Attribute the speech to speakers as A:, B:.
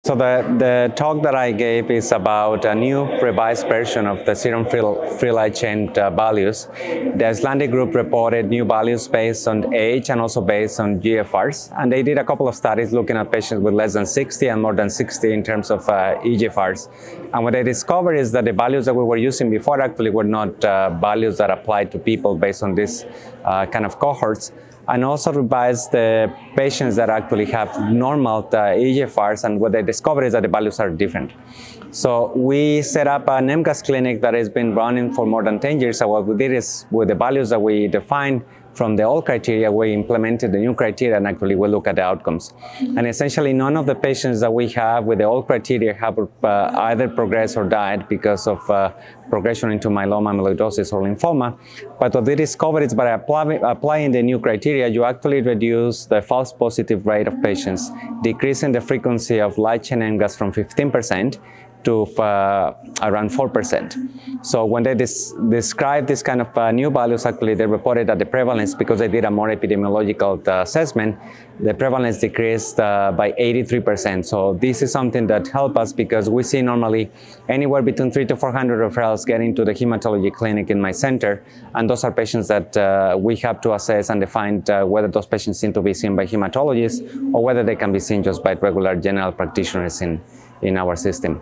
A: So the talk that I gave is about a new revised version of the serum free light chain values. The Icelandic group reported new values based on age and also based on GFRs. And they did a couple of studies looking at patients with less than 60 and more than 60 in terms of eGFRs. And what they discovered is that the values that we were using before actually were not values that applied to people based on this kind of cohorts. And also revised the patients that actually have normal eGFRs, and what they discovered is that the values are different. So we set up an MGUS clinic that has been running for more than 10 years. So what we did is, with the values that we defined from the old criteria, we implemented the new criteria, and actually we look at the outcomes. And essentially none of the patients that we have with the old criteria have either progressed or died because of progression into myeloma, amyloidosis, or lymphoma. But what they discovered is by applying the new criteria, you actually reduce the false positive rate of patients, decreasing the frequency of light chain MGUS from 15% to around 4%. So when they described this kind of new values, actually they reported that the prevalence, because they did a more epidemiological assessment, the prevalence decreased by 83%. So this is something that helped us, because we see normally anywhere between 300 to 400 referrals getting to the hematology clinic in my center, and those are patients that we have to assess and define whether those patients need to be seen by hematologists or whether they can be seen just by regular general practitioners in our system.